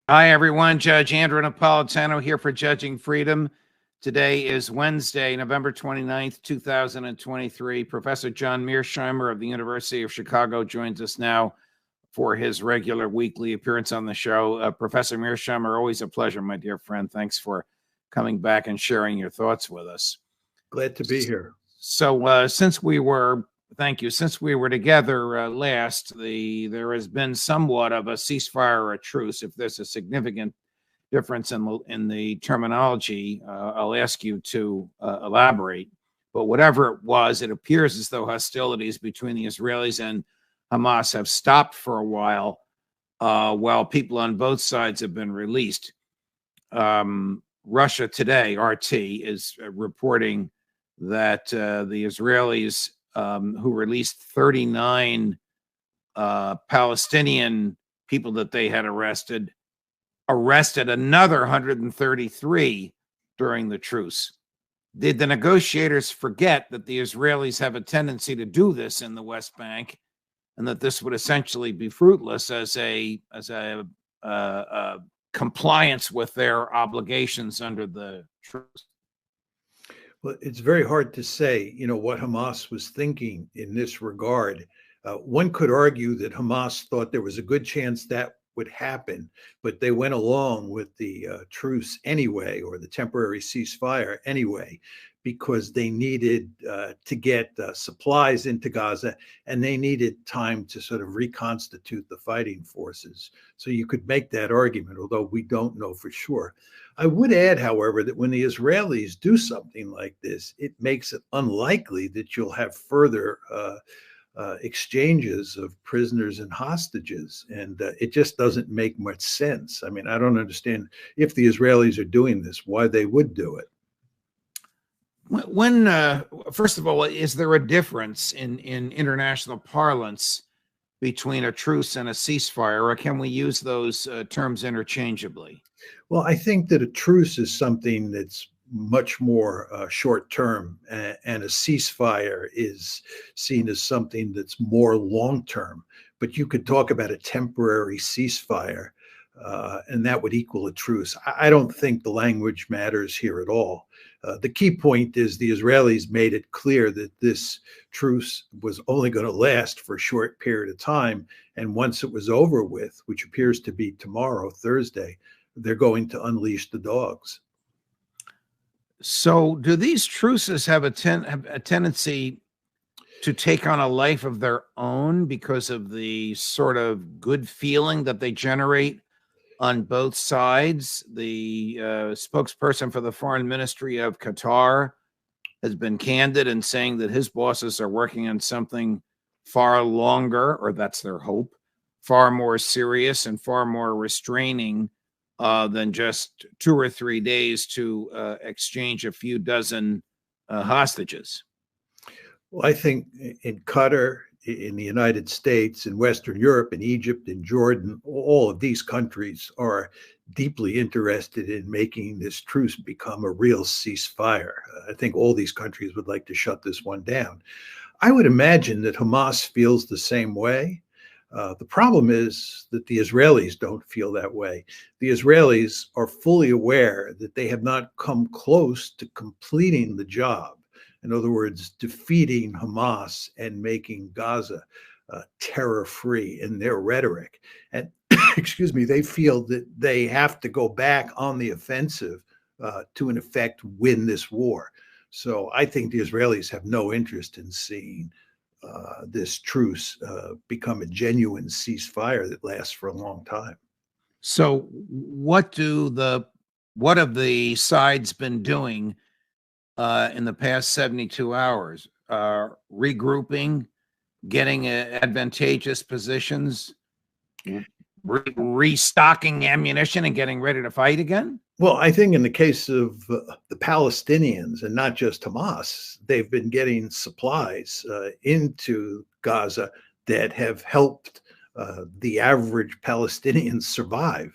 Hi, everyone. Judge Andrew Napolitano here for Judging Freedom. Today is Wednesday, November 29th, 2023. Professor John Mearsheimer of the University of Chicago joins us now for his regular weekly appearance on the show. Professor Mearsheimer, always a pleasure, my dear friend. Thanks for coming back and sharing your thoughts with us. Glad to be here. So since we were together last, there has been somewhat of a ceasefire or a truce. If there's a significant difference in the terminology, I'll ask you to elaborate. But whatever it was, it appears as though hostilities between the Israelis and Hamas have stopped for a while people on both sides have been released. Russia Today, RT, is reporting that the Israelis, who released 39 Palestinian people that they had arrested another 133 during the truce. Did the negotiators forget that the Israelis have a tendency to do this in the West Bank, and that this would essentially be fruitless as a compliance with their obligations under the truce? Well, it's very hard to say, what Hamas was thinking in this regard. One could argue that Hamas thought there was a good chance that would happen, but they went along with the truce anyway, or the temporary ceasefire anyway, because they needed to get supplies into Gaza, and they needed time to sort of reconstitute the fighting forces. So you could make that argument, although we don't know for sure. I would add, however, that when the Israelis do something like this, it makes it unlikely that you'll have further exchanges of prisoners and hostages. And it just doesn't make much sense. I mean, I don't understand, if the Israelis are doing this, why they would do it. First of all, is there a difference in international parlance between a truce and a ceasefire, or can we use those terms interchangeably? Well, I think that a truce is something that's much more short term, and a ceasefire is seen as something that's more long term. But you could talk about a temporary ceasefire, and that would equal a truce. I don't think the language matters here at all. The key point is the Israelis made it clear that this truce was only going to last for a short period of time. And once it was over with, which appears to be tomorrow, Thursday, they're going to unleash the dogs. So do these truces have a tendency to take on a life of their own because of the sort of good feeling that they generate on both sides? The spokesperson for the foreign ministry of Qatar has been candid in saying that his bosses are working on something far longer, or that's their hope, far more serious and far more restraining than just 2 or 3 days to exchange a few dozen hostages. Well, I think in Qatar, in the United States, in Western Europe, in Egypt, in Jordan, all of these countries are deeply interested in making this truce become a real ceasefire. I think all these countries would like to shut this one down. I would imagine that Hamas feels the same way. The problem is that the Israelis don't feel that way. The Israelis are fully aware that they have not come close to completing the job. In other words, defeating Hamas and making Gaza terror-free in their rhetoric. And excuse me, they feel that they have to go back on the offensive to, in effect, win this war. So I think the Israelis have no interest in seeing this truce become a genuine ceasefire that lasts for a long time. So what have the sides been doing in the past 72 hours? Regrouping, getting advantageous positions, restocking ammunition, and getting ready to fight again? Well, I think in the case of the Palestinians, and not just Hamas, they've been getting supplies into Gaza that have helped the average Palestinian survive.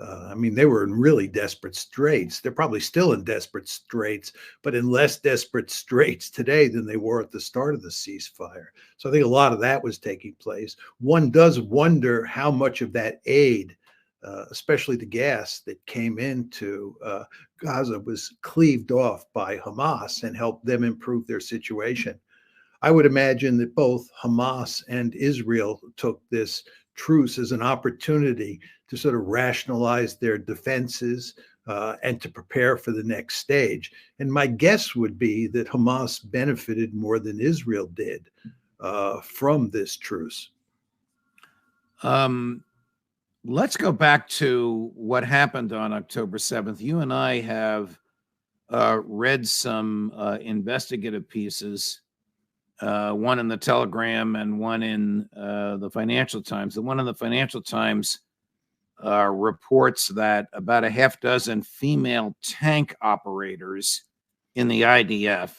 I mean, they were in really desperate straits. They're probably still in desperate straits, but in less desperate straits today than they were at the start of the ceasefire. So I think a lot of that was taking place. One does wonder how much of that aid especially the gas that came into Gaza, was cleaved off by Hamas and helped them improve their situation. I would imagine that both Hamas and Israel took this truce as an opportunity to sort of rationalize their defenses and to prepare for the next stage. And my guess would be that Hamas benefited more than Israel did from this truce. Let's go back to what happened on October 7th. You and I have read some investigative pieces, one in the Telegram and one in the Financial Times. The one in the Financial Times reports that about a half dozen female tank operators in the IDF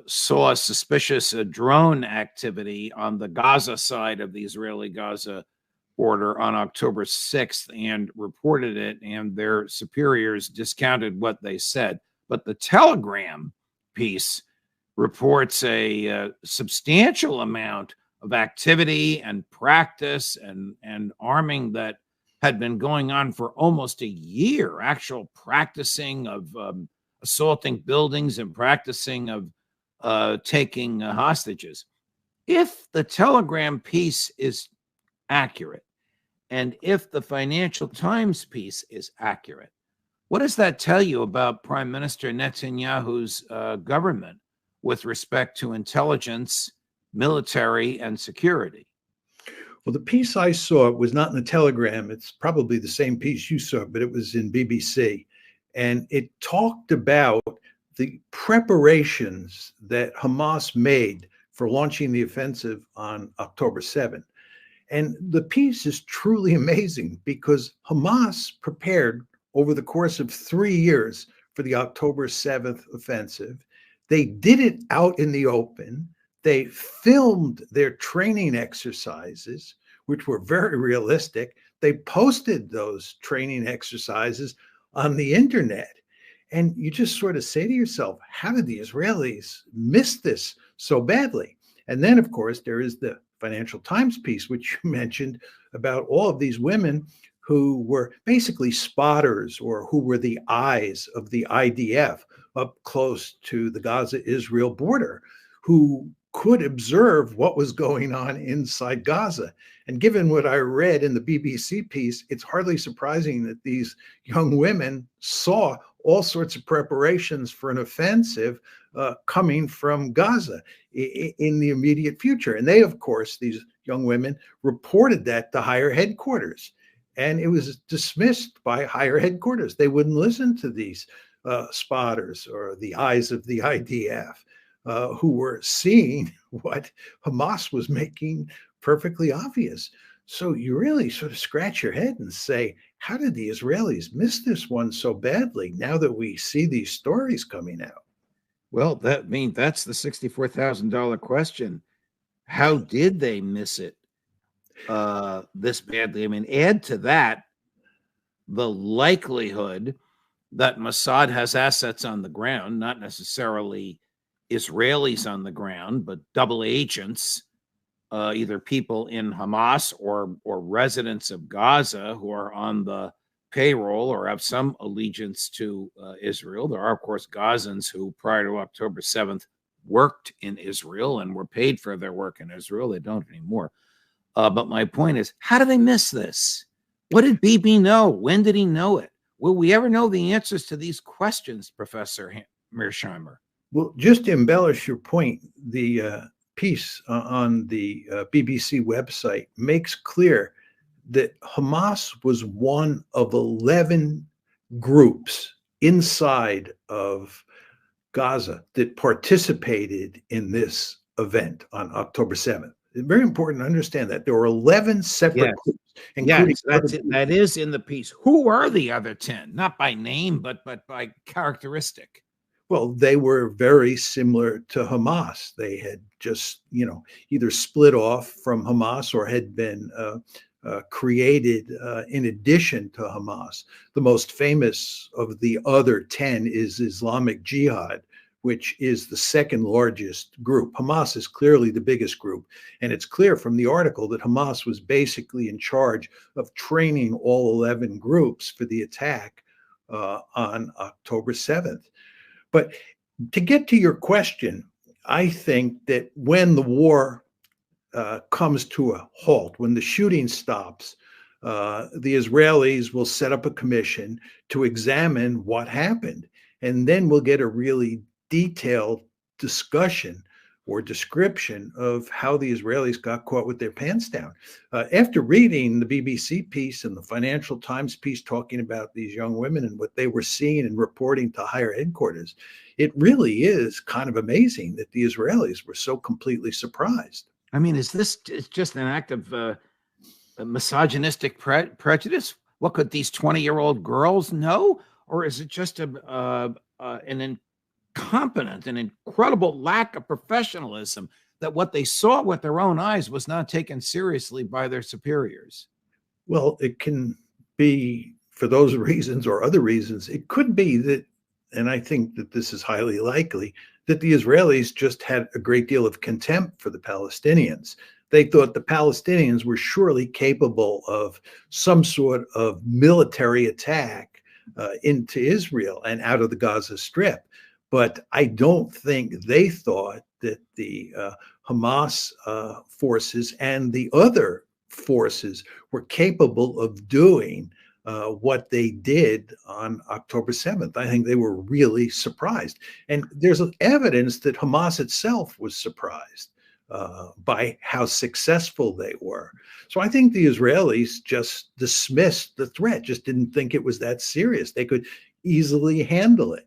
saw suspicious drone activity on the Gaza side of the Israeli-Gaza border on October 6th and reported it, and their superiors discounted what they said. But the Telegram piece reports a substantial amount of activity and practice and arming that had been going on for almost a year, actual practicing of assaulting buildings and practicing of taking hostages. If the Telegram piece is accurate, and if the Financial Times piece is accurate, what does that tell you about Prime Minister Netanyahu's government with respect to intelligence, military, and security? Well, the piece I saw was not in the Telegram. It's probably the same piece you saw, but it was in BBC. And it talked about the preparations that Hamas made for launching the offensive on October 7th. And the piece is truly amazing because Hamas prepared over the course of 3 years for the October 7th offensive. They did it out in the open. They filmed their training exercises, which were very realistic. They posted those training exercises on the internet. And you just sort of say to yourself, how did the Israelis miss this so badly? And then, of course, there is the Financial Times piece, which you mentioned, about all of these women who were basically spotters or who were the eyes of the IDF up close to the Gaza-Israel border, who could observe what was going on inside Gaza. And given what I read in the BBC piece, it's hardly surprising that these young women saw all sorts of preparations for an offensive coming from Gaza in the immediate future. And they, of course, these young women reported that to higher headquarters. And it was dismissed by higher headquarters. They wouldn't listen to these spotters or the eyes of the IDF who were seeing what Hamas was making perfectly obvious. So you really sort of scratch your head and say, how did the Israelis miss this one so badly now that we see these stories coming out? Well, that's the $64,000 question. How did they miss it this badly? I mean, add to that the likelihood that Mossad has assets on the ground, not necessarily Israelis on the ground, but double agents, either people in Hamas or residents of Gaza who are on the payroll or have some allegiance to Israel. There are, of course, Gazans who, prior to October 7th, worked in Israel and were paid for their work in Israel. They don't anymore. But my point is, how do they miss this? What did Bibi know? When did he know it? Will we ever know the answers to these questions, Professor Mearsheimer? Well, just to embellish your point, the piece on the BBC website makes clear that Hamas was one of 11 groups inside of Gaza that participated in this event on October 7th. It's very important to understand that there were 11 separate groups. Yes, that is in the piece. Who are the other 10? Not by name, but by characteristic. Well, they were very similar to Hamas. They had just, either split off from Hamas or had been created in addition to Hamas. The most famous of the other 10 is Islamic Jihad, which is the second largest group. Hamas is clearly the biggest group. And it's clear from the article that Hamas was basically in charge of training all 11 groups for the attack on October 7th. But to get to your question, I think that when the war comes to a halt, when the shooting stops, the Israelis will set up a commission to examine what happened. And then we'll get a really detailed discussion or description of how the Israelis got caught with their pants down. After reading the BBC piece and the Financial Times piece talking about these young women and what they were seeing and reporting to higher headquarters, it really is kind of amazing that the Israelis were so completely surprised. I mean, is this just an act of misogynistic prejudice? What could these 20-year-old girls know? Or is it just an incompetent, an incredible lack of professionalism that what they saw with their own eyes was not taken seriously by their superiors? Well, it can be for those reasons or other reasons. It could be that, and I think that this is highly likely, that the Israelis just had a great deal of contempt for the Palestinians. They thought the Palestinians were surely capable of some sort of military attack into Israel and out of the Gaza Strip. But I don't think they thought that the Hamas forces and the other forces were capable of doing what they did on October 7th. I think they were really surprised. And there's evidence that Hamas itself was surprised by how successful they were. So I think the Israelis just dismissed the threat, just didn't think it was that serious. They could easily handle it.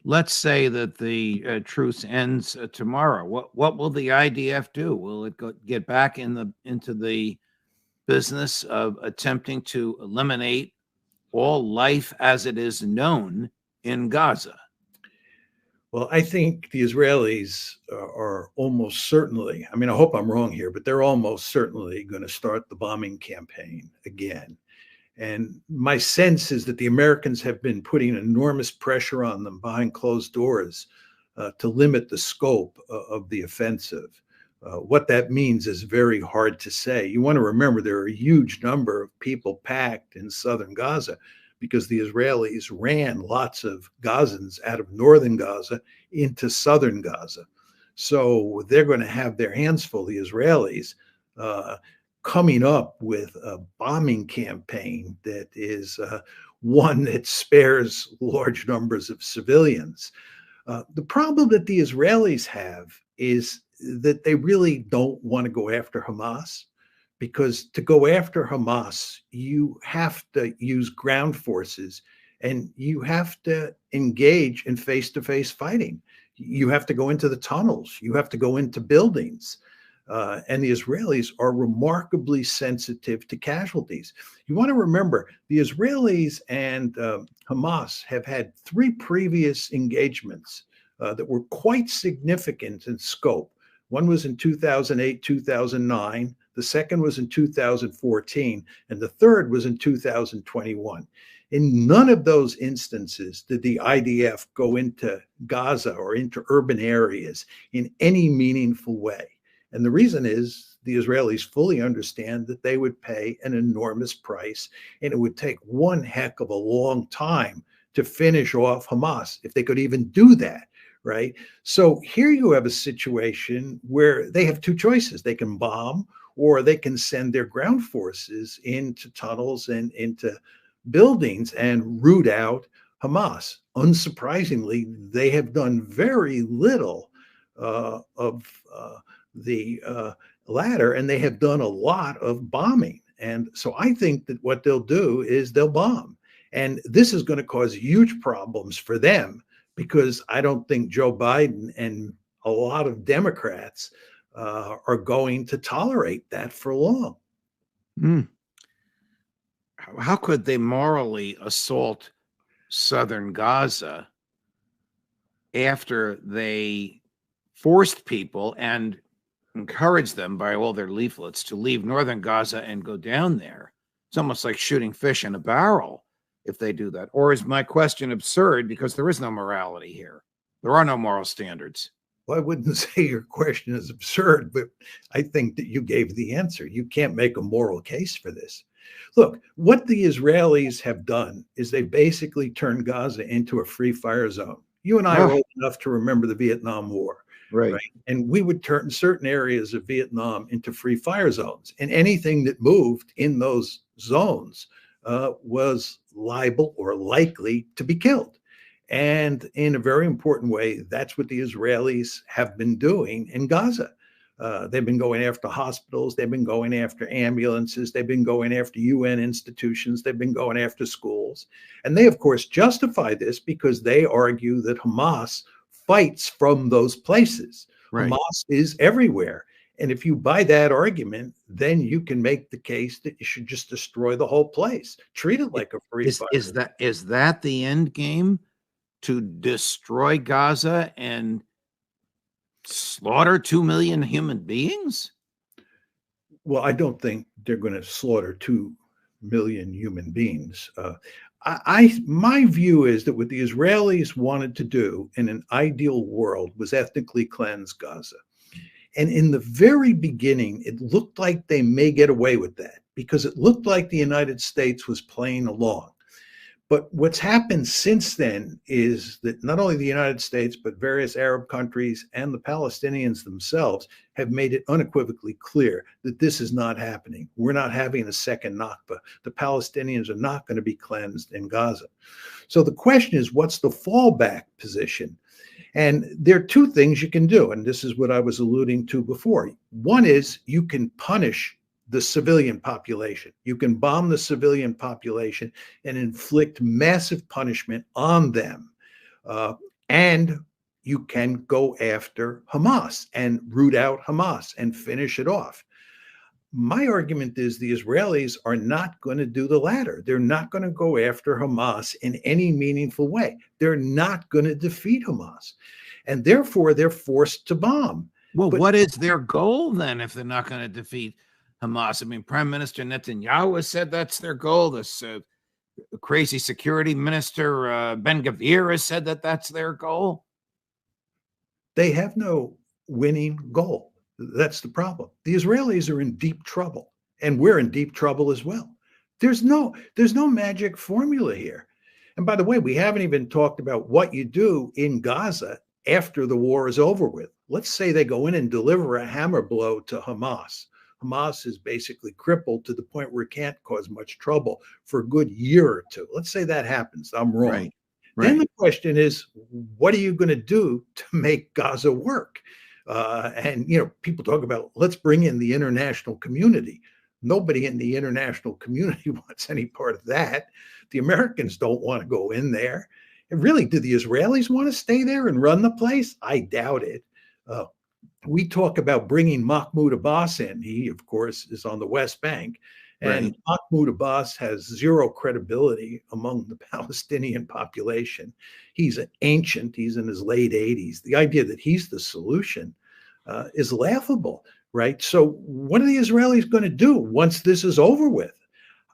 Let's say that the truce ends tomorrow. What will the IDF do? Will it get back into the business of attempting to eliminate all life as it is known in Gaza? Well, I think the Israelis are almost certainly, I mean, I hope I'm wrong here, but they're almost certainly going to start the bombing campaign again. And my sense is that the Americans have been putting enormous pressure on them behind closed doors to limit the scope of the offensive. What that means is very hard to say. You want to remember there are a huge number of people packed in southern Gaza because the Israelis ran lots of Gazans out of northern Gaza into southern Gaza. So they're going to have their hands full, the Israelis, coming up with a bombing campaign that is one that spares large numbers of civilians. The problem that the Israelis have is that they really don't want to go after Hamas, because to go after Hamas, you have to use ground forces and you have to engage in face-to-face fighting. You have to go into the tunnels. You have to go into buildings. And the Israelis are remarkably sensitive to casualties. You want to remember, the Israelis and Hamas have had 3 previous engagements that were quite significant in scope. One was in 2008, 2009. The second was in 2014. And the third was in 2021. In none of those instances did the IDF go into Gaza or into urban areas in any meaningful way. And the reason is the Israelis fully understand that they would pay an enormous price, and it would take one heck of a long time to finish off Hamas, if they could even do that, right? So here you have a situation where they have 2 choices. They can bomb, or they can send their ground forces into tunnels and into buildings and root out Hamas. Unsurprisingly, they have done very little of the latter, and they have done a lot of bombing. And so I think that what they'll do is they'll bomb. And this is going to cause huge problems for them, because I don't think Joe Biden and a lot of Democrats are going to tolerate that for long. How could they morally assault southern Gaza after they forced people and encouraged them by all their leaflets to leave northern Gaza and go down there? It's almost like shooting fish in a barrel if they do that. Or is my question absurd because there is no morality here? There are no moral standards. Well, I wouldn't say your question is absurd, but I think that you gave the answer. You can't make a moral case for this. Look, what the Israelis have done is they basically turned Gaza into a free fire zone. You and I are Oh, old enough to remember the Vietnam War, right. right? And we would turn certain areas of Vietnam into free fire zones. And anything that moved in those zones was liable or likely to be killed. And in a very important way, that's what the Israelis have been doing in Gaza. They've been going after hospitals. They've been going after ambulances. They've been going after UN institutions. They've been going after schools. And they, of course, justify this because they argue that Hamas fights from those places. Right. Hamas is everywhere. And if you buy that argument, then you can make the case that you should just destroy the whole place, treat it like a free fire. Is that the end game? To destroy Gaza and slaughter 2 million human beings? Well, I don't think they're going to slaughter 2 million human beings. My view is that what the Israelis wanted to do in an ideal world was ethnically cleanse Gaza. And in the very beginning, it looked like they may get away with that because it looked like the United States was playing along. But what's happened since then is that not only the United States, but various Arab countries and the Palestinians themselves have made it unequivocally clear that this is not happening. We're not having a second Nakba. The Palestinians are not going to be cleansed in Gaza. So the question is, what's the fallback position? And there are two things you can do. And this is what I was alluding to before. One is you can punish the civilian population. You can bomb the civilian population and inflict massive punishment on them. And you can go after Hamas and root out Hamas and finish it off. My argument is the Israelis are not going to do the latter. They're not going to go after Hamas in any meaningful way. They're not going to defeat Hamas. And therefore, they're forced to bomb. Well, what is their goal then if they're not going to defeat Hamas? I mean, Prime Minister Netanyahu has said that's their goal. This crazy security minister, Ben-Gvir, has said that that's their goal. They have no winning goal. That's the problem. The Israelis are in deep trouble, and we're in deep trouble as well. There's no magic formula here. And by the way, we haven't even talked about what you do in Gaza after the war is over with. Let's say they go in and deliver a hammer blow to Hamas. Hamas is basically crippled to the point where it can't cause much trouble for a good year or two. Let's say that happens. I'm wrong. Right. Then the question is, what are you going to do to make Gaza work? And, people talk about, let's bring in the international community. Nobody in the international community wants any part of that. The Americans don't want to go in there. And really, do the Israelis want to stay there and run the place? I doubt it. We talk about bringing Mahmoud Abbas in. He, of course, is on the West Bank. And right. Mahmoud Abbas has zero credibility among the Palestinian population. He's an ancient. He's in his late 80s. The idea that he's the solution is laughable, right? So what are the Israelis going to do once this is over with?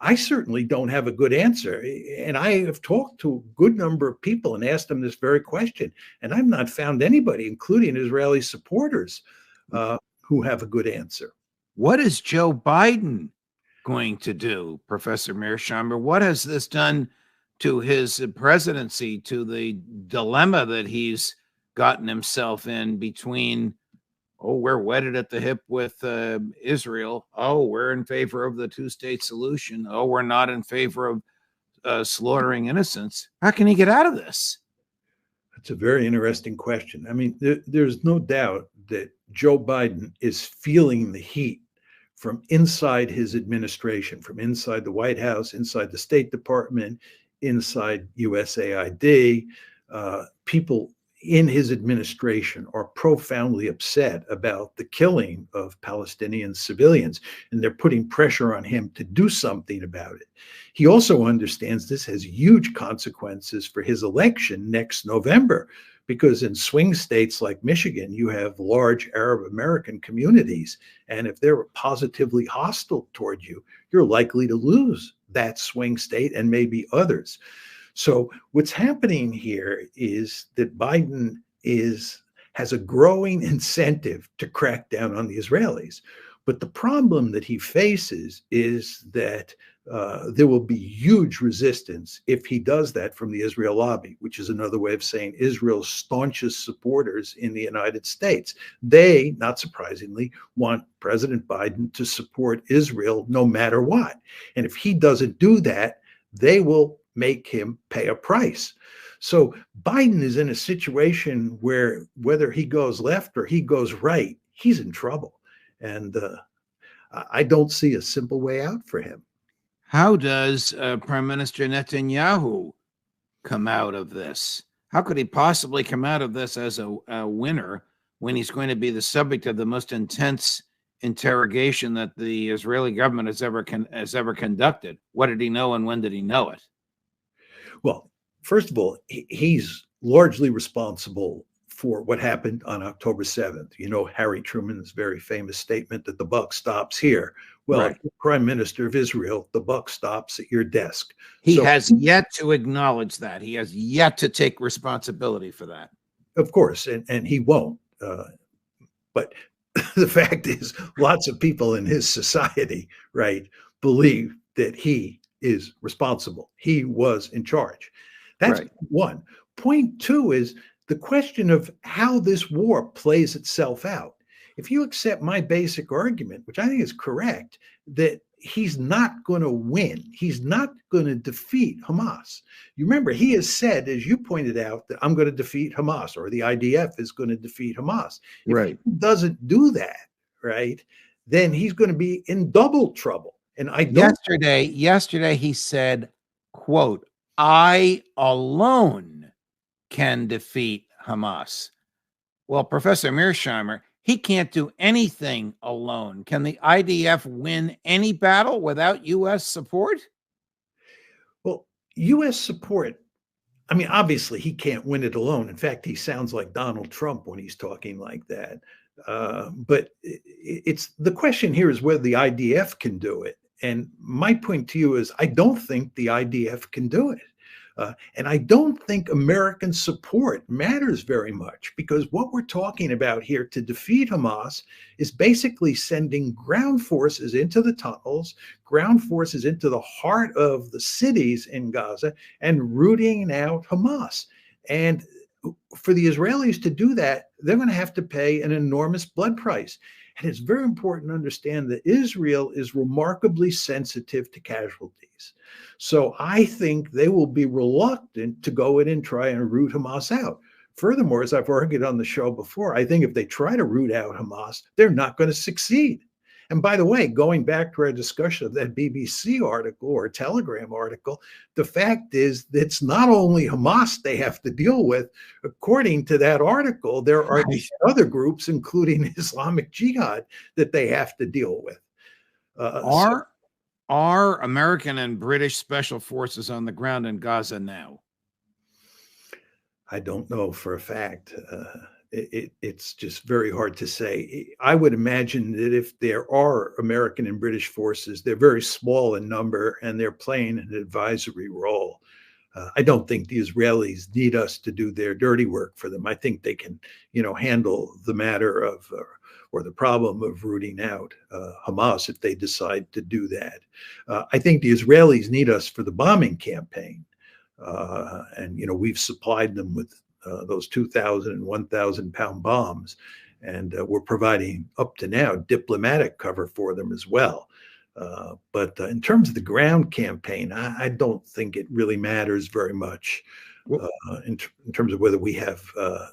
I certainly don't have a good answer. And I have talked to a good number of people and asked them this very question. And I've not found anybody, including Israeli supporters, who have a good answer. What is Joe Biden going to do, Professor Mearsheimer? What has this done to his presidency, to the dilemma that he's gotten himself in between, oh, we're wedded at the hip with Israel. Oh, we're in favor of the two-state solution. Oh, we're not in favor of slaughtering innocents. How can he get out of this? That's a very interesting question. I mean, there's no doubt that Joe Biden is feeling the heat from inside his administration, from inside the White House, inside the State Department, inside USAID. People in his administration are profoundly upset about the killing of Palestinian civilians, and they're putting pressure on him to do something about it. He also understands this has huge consequences for his election next November, because in swing states like Michigan, you have large Arab American communities, and if they're positively hostile toward you, you're likely to lose that swing state and maybe others. So what's happening here is that Biden has a growing incentive to crack down on the Israelis. But the problem that he faces is that there will be huge resistance if he does that from the Israel lobby, which is another way of saying Israel's staunchest supporters in the United States. They, not surprisingly, want President Biden to support Israel no matter what. And if he doesn't do that, they will make him pay a price. So Biden is in a situation where whether he goes left or he goes right, he's in trouble. And I don't see a simple way out for him. How does Prime Minister Netanyahu come out of this? How could he possibly come out of this as a winner when he's going to be the subject of the most intense interrogation that the Israeli government has ever conducted? What did he know and when did he know it? Well, first of all, he's largely responsible for what happened on October 7th. You know, Harry Truman's very famous statement that the buck stops here. Well, Right. Prime Minister of Israel, the buck stops at your desk. He has yet to acknowledge that. He has yet to take responsibility for that. Of course, and he won't. But the fact is, lots of people in his society, right, believe that he is responsible. He was in charge. That's right. One. Point two is the question of how this war plays itself out. If you accept my basic argument, which I think is correct, that he's not going to win, he's not going to defeat Hamas. You remember, he has said, as you pointed out, that I'm going to defeat Hamas, or the IDF is going to defeat Hamas. If right. he doesn't do that, right, then he's going to be in double trouble. And I don't. Yesterday he said, quote, I alone can defeat Hamas. Well, Professor Mearsheimer, he can't do anything alone. Can the IDF win any battle without U.S. support? Well, U.S. support, I mean, obviously he can't win it alone. In fact, he sounds like Donald Trump when he's talking like that. But it's the question here is whether the IDF can do it. And my point to you is I don't think the IDF can do it. And I don't think American support matters very much, because what we're talking about here to defeat Hamas is basically sending ground forces into the tunnels, ground forces into the heart of the cities in Gaza, and rooting out Hamas. And for the Israelis to do that, they're going to have to pay an enormous blood price. And it's very important to understand that Israel is remarkably sensitive to casualties. So I think they will be reluctant to go in and try and root Hamas out. Furthermore, as I've argued on the show before, I think if they try to root out Hamas, they're not going to succeed. And by the way, going back to our discussion of that BBC article or Telegram article, the fact is that it's not only Hamas they have to deal with. According to that article, there are other groups, including Islamic Jihad, that they have to deal with. Are American and British special forces on the ground in Gaza now? I don't know for a fact. It's just very hard to say. I would imagine that if there are American and British forces, they're very small in number and they're playing an advisory role. I don't think the Israelis need us to do their dirty work for them. I think they can, handle the matter of or the problem of rooting out Hamas if they decide to do that. I think the Israelis need us for the bombing campaign. And we've supplied them with those 2,000 and 1,000 pound bombs, and we're providing up to now diplomatic cover for them as well. But in terms of the ground campaign, I don't think it really matters very much in terms of whether we have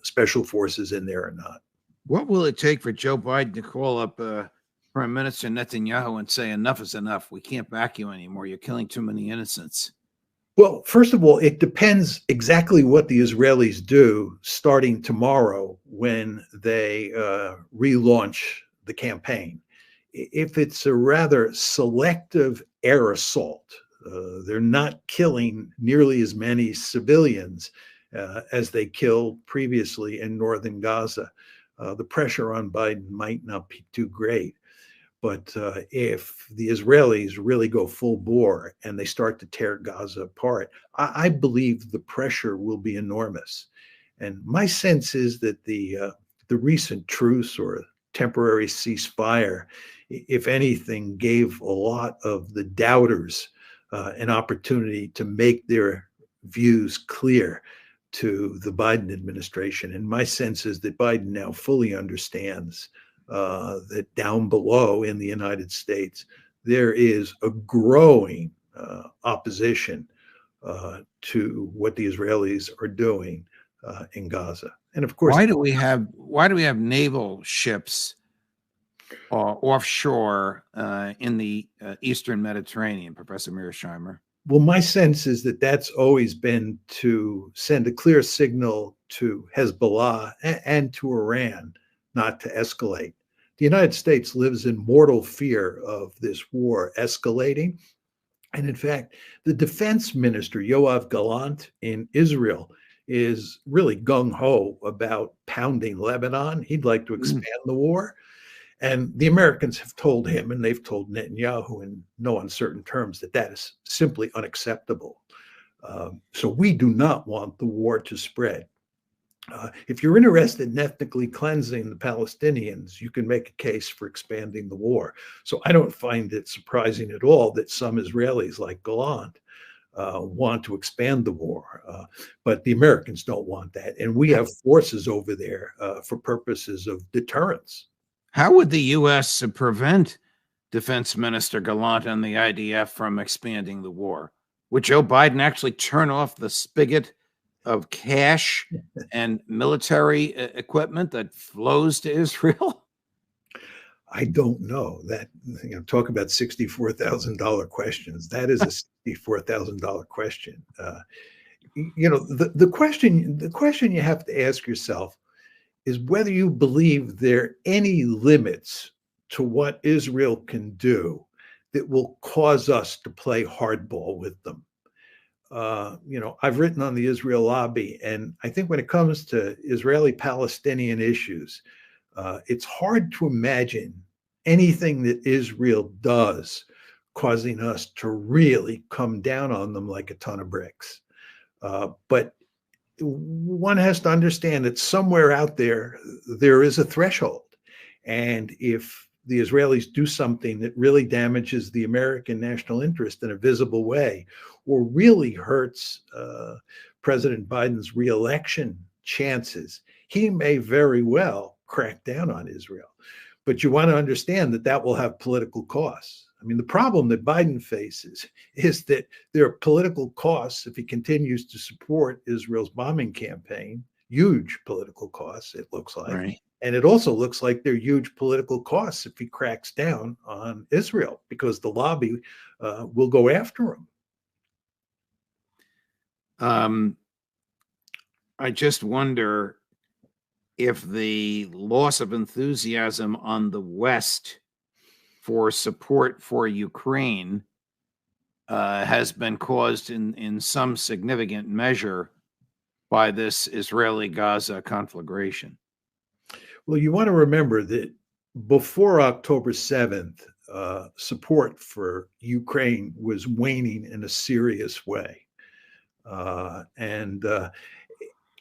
special forces in there or not. What will it take for Joe Biden to call up Prime Minister Netanyahu and say enough is enough? We can't back you anymore. You're killing too many innocents. Well, first of all, it depends exactly what the Israelis do starting tomorrow when they relaunch the campaign. If it's a rather selective air assault, they're not killing nearly as many civilians as they killed previously in northern Gaza. The pressure on Biden might not be too great. But if the Israelis really go full bore and they start to tear Gaza apart, I believe the pressure will be enormous. And my sense is that the recent truce or temporary ceasefire, if anything, gave a lot of the doubters an opportunity to make their views clear to the Biden administration. And my sense is that Biden now fully understands that down below in the United States, there is a growing opposition to what the Israelis are doing in Gaza. And of course, why do we have naval ships offshore in the Eastern Mediterranean, Professor Mearsheimer? well, my sense is that that's always been to send a clear signal to Hezbollah and to Iran not to escalate. The United States lives in mortal fear of this war escalating. And in fact, the defense minister, Yoav Gallant in Israel, is really gung ho about pounding Lebanon. He'd like to expand the war. And the Americans have told him, and they've told Netanyahu in no uncertain terms, that that is simply unacceptable. So we do not want the war to spread. If you're interested in ethnically cleansing the Palestinians, you can make a case for expanding the war. So I don't find it surprising at all that some Israelis like Gallant want to expand the war. But the Americans don't want that. And we have forces over there for purposes of deterrence. How would the U.S. prevent Defense Minister Gallant and the IDF from expanding the war? Would Joe Biden actually turn off the spigot of cash and military equipment that flows to Israel? I don't know. That, talk about $64,000 questions. That is a $64,000 question. The question you have to ask yourself is whether you believe there are any limits to what Israel can do that will cause us to play hardball with them. I've written on the Israel lobby, and I think when it comes to Israeli-Palestinian issues, it's hard to imagine anything that Israel does causing us to really come down on them like a ton of bricks. But one has to understand that somewhere out there, there is a threshold. And if the Israelis do something that really damages the American national interest in a visible way, or really hurts President Biden's reelection chances, he may very well crack down on Israel. But you want to understand that that will have political costs. I mean, the problem that Biden faces is that there are political costs if he continues to support Israel's bombing campaign, huge political costs, it looks like. Right. And it also looks like there are huge political costs if he cracks down on Israel, because the lobby will go after him. I just wonder if the loss of enthusiasm on the West for support for Ukraine has been caused in some significant measure by this Israeli-Gaza conflagration. Well, you want to remember that before October 7th, support for Ukraine was waning in a serious way. And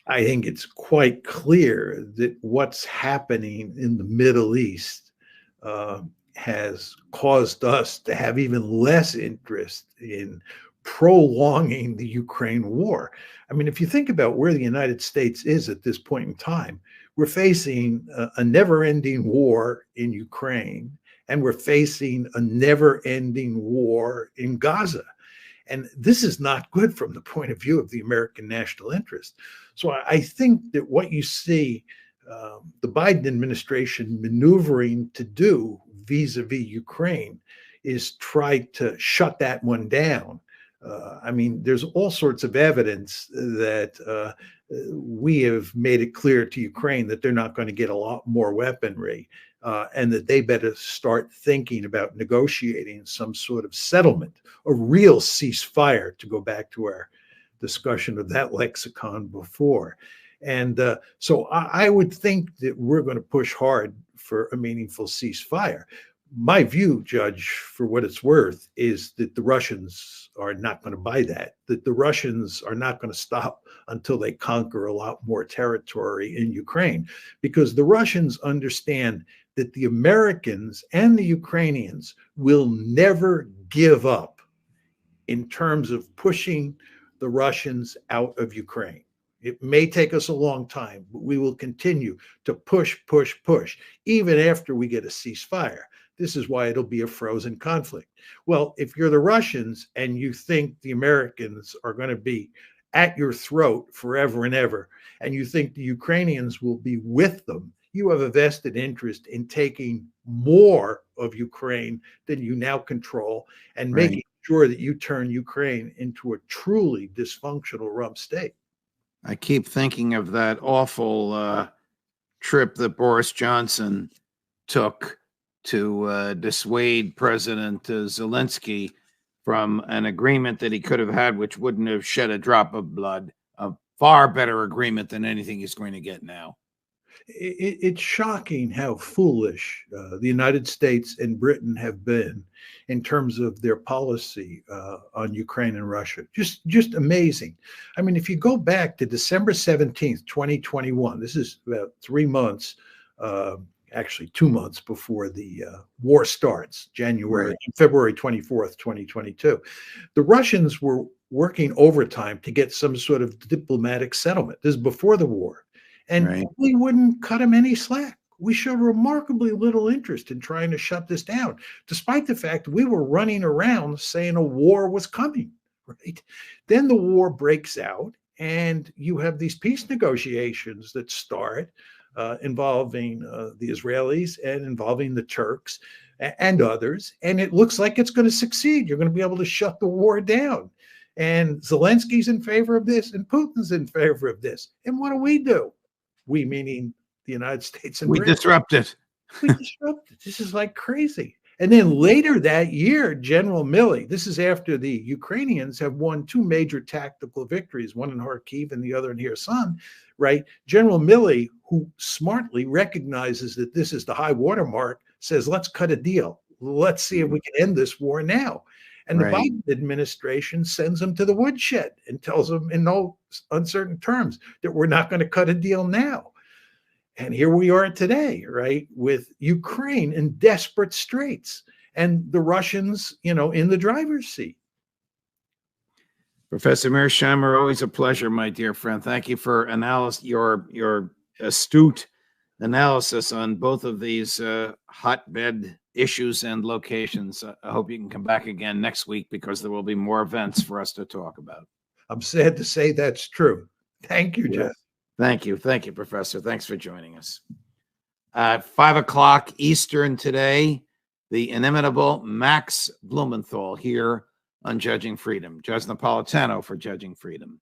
I think it's quite clear that what's happening in the Middle East has caused us to have even less interest in prolonging the Ukraine war. I mean, if you think about where the United States is at this point in time, we're facing a never-ending war in Ukraine, and we're facing a never-ending war in Gaza. And this is not good from the point of view of the American national interest. So I think that what you see the Biden administration maneuvering to do vis-a-vis Ukraine is try to shut that one down. I mean, there's all sorts of evidence that we have made it clear to Ukraine that they're not going to get a lot more weaponry, and that they better start thinking about negotiating some sort of settlement, a real ceasefire, to go back to our discussion of that lexicon before. And so I would think that we're going to push hard for a meaningful ceasefire. My view, Judge, for what it's worth, is that the Russians are not going to buy that the Russians are not going to stop until they conquer a lot more territory in Ukraine, because the Russians understand that the Americans and the Ukrainians will never give up in terms of pushing the Russians out of Ukraine. It may take us a long time, but we will continue to push, push, push, even after we get a ceasefire. This is why it'll be a frozen conflict. Well, if you're the Russians and you think the Americans are going to be at your throat forever and ever, and you think the Ukrainians will be with them, you have a vested interest in taking more of Ukraine than you now control and making sure that you turn Ukraine into a truly dysfunctional rump state. I keep thinking of that awful trip that Boris Johnson took to dissuade President Zelensky from an agreement that he could have had, which wouldn't have shed a drop of blood. A far better agreement than anything he's going to get now. It's shocking how foolish the United States and Britain have been in terms of their policy on Ukraine and Russia. Just amazing. I mean, if you go back to December 17th, 2021, this is about 3 months, actually 2 months before the war starts, February 24th, 2022. The Russians were working overtime to get some sort of diplomatic settlement. This is before the war. And we wouldn't cut him any slack. We showed remarkably little interest in trying to shut this down, despite the fact we were running around saying a war was coming, right? Then the war breaks out, and you have these peace negotiations that start involving the Israelis and involving the Turks and others, and it looks like it's going to succeed. You're going to be able to shut the war down. And Zelensky's in favor of this, and Putin's in favor of this. And what do? We, meaning the United States and Britain. Disrupt it. We disrupt it. This is like crazy. And then later that year, General Milley, this is after the Ukrainians have won 2 major tactical victories, one in Kharkiv and the other in Kherson, right? General Milley, who smartly recognizes that this is the high watermark, says, let's cut a deal. Let's see if we can end this war now. And the Biden administration sends them to the woodshed and tells them in no uncertain terms that we're not going to cut a deal now. And here we are today, right, with Ukraine in desperate straits and the Russians, in the driver's seat. Professor Mearsheimer, always a pleasure, my dear friend. Thank you for your astute analysis on both of these hotbed issues and locations. I hope you can come back again next week, because there will be more events for us to talk about. I'm sad to say that's true. Thank you, Jeff. Thank you, Professor. Thanks for joining us. At 5 o'clock Eastern today, the inimitable Max Blumenthal here on Judging Freedom. Judge Napolitano for Judging Freedom.